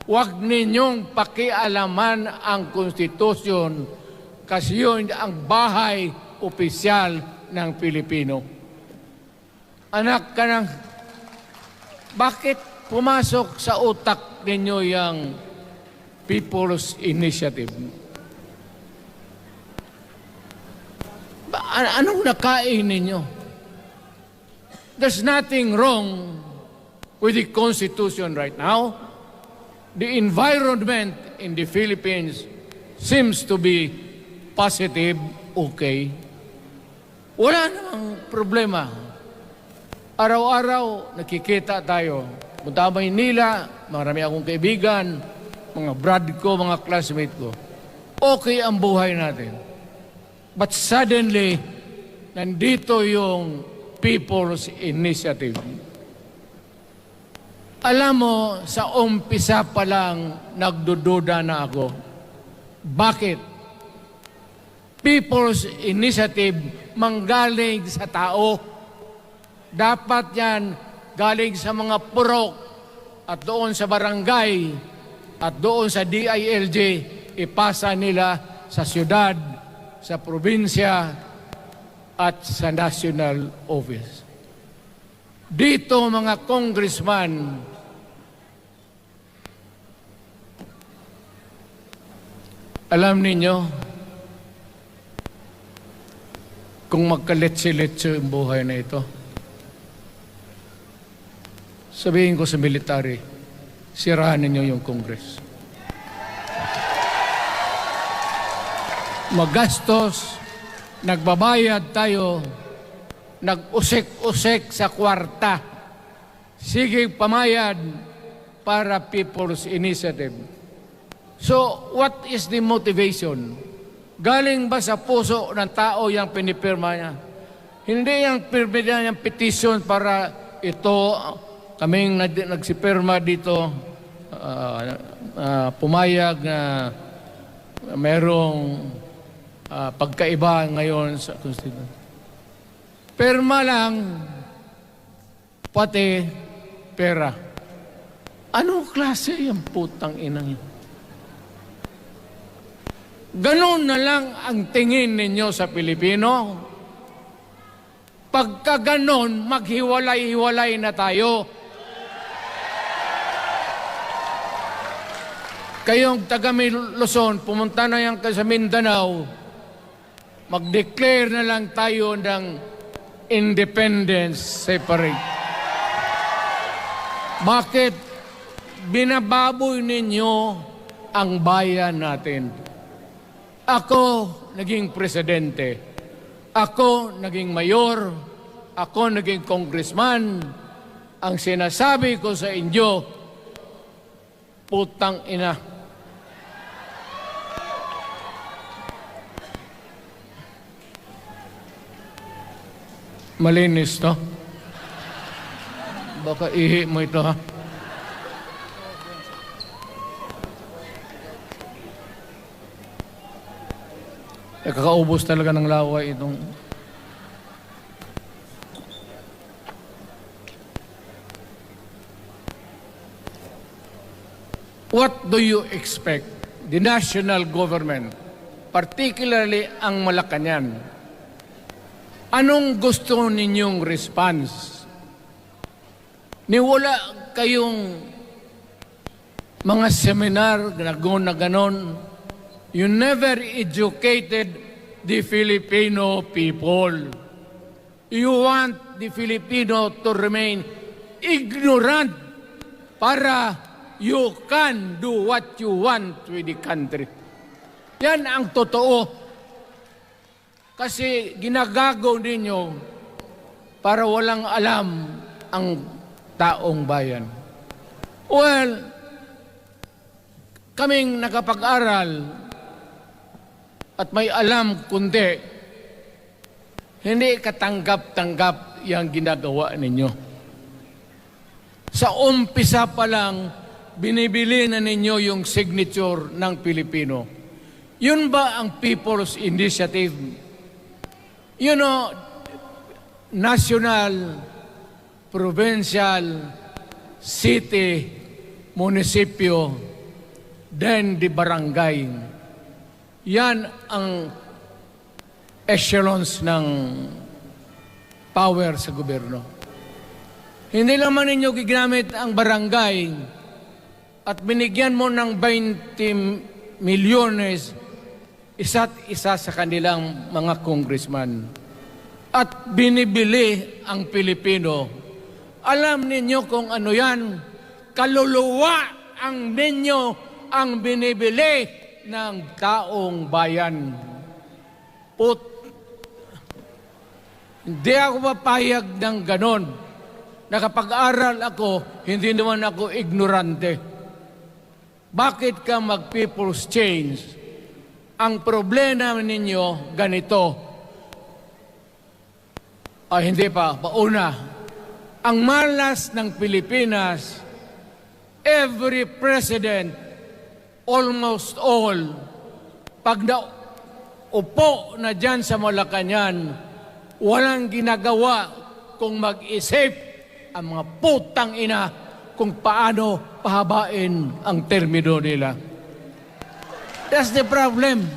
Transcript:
Huwag ninyong pakialaman ang konstitusyon kasi yun ang bahay opisyal ng Pilipino. Anak ka ng... Bakit pumasok sa utak ninyo yung People's Initiative? Anong nakain ninyo? There's nothing wrong with the Constitution right now. The environment in the Philippines seems to be positive, okay. Wala namang problema. Araw-araw, nakikita tayo. Punta Maynila, marami akong kaibigan, mga brad ko, mga classmate ko. Okay ang buhay natin. But suddenly, nandito yung People's Initiative. Alam mo, sa umpisa pa lang, nagdududa na ako. Bakit? People's Initiative manggaling sa tao. Dapat yan galing sa mga purok at doon sa barangay at doon sa DILG, ipasa nila sa syudad, sa probinsya at sa national office. Dito mga congressman, alam ninyo, kung magkaletse-letse ang buhay na ito, sabihin ko sa military, sirahan ninyo yung Congress. Magastos, nagbabayad tayo, nag-usek-usek sa kwarta. Sige pamayad para People's Initiative. So, what is the motivation? Galing ba sa puso ng tao yung pinipirma niya? Hindi yung pirma niyang petition para ito, kaming nagsipirma dito, pumayag na merong pagkaiba ngayon sa Constitution. Pirma lang, pati pera. Anong klase yung putang inang yun? Ganon na lang ang tingin ninyo sa Pilipino. Pagka ganon, maghiwalay-hiwalay na tayo. Kayong taga Luzon, pumunta na yan sa Mindanao, mag-declare na lang tayo ng independence separate. Bakit binababoy ninyo ang bayan natin? Ako naging presidente. Ako naging mayor. Ako naging congressman. Ang sinasabi ko sa inyo, putang ina. Malinis to. Baka ihi mo ito ha. Kakaubos talaga ng laway itong... What do you expect the national government, particularly ang Malacanang? Anong gusto ninyong response? Niwala kayong mga seminar na ganon. You never educated the Filipino people. You want the Filipino to remain ignorant para you can do what you want with the country. Yan ang totoo. Kasi ginagago ninyo para walang alam ang taong bayan. Well, kaming nakapag-aral at may alam kundi, hindi katanggap-tanggap yung ginagawa ninyo. Sa umpisa pa lang, binibili na ninyo yung signature ng Pilipino. Yun ba ang People's Initiative? You know, national, provincial, city, munisipyo, then the barangay. Yan ang echelons ng power sa gobyerno. Hindi naman ninyo gigamit ang barangay at binigyan mo ng 20 milyones isa't isa sa kanilang mga congressman at binibili ang Pilipino. Alam ninyo kung ano yan? Kaluluwa ang ninyo ang binibili ng taong bayan. Hindi ako papayag ng ganon. Nakapag-aral ako, hindi naman ako ignorante. Bakit ka mag-people's change? Ang problema ninyo, ganito. Hindi pa, pauna. Ang malas ng Pilipinas, every president, almost all, pag naupo na dyan sa Malacanang, walang ginagawa kung mag-isip ang mga putang ina kung paano pahabain ang termino nila. That's the problem.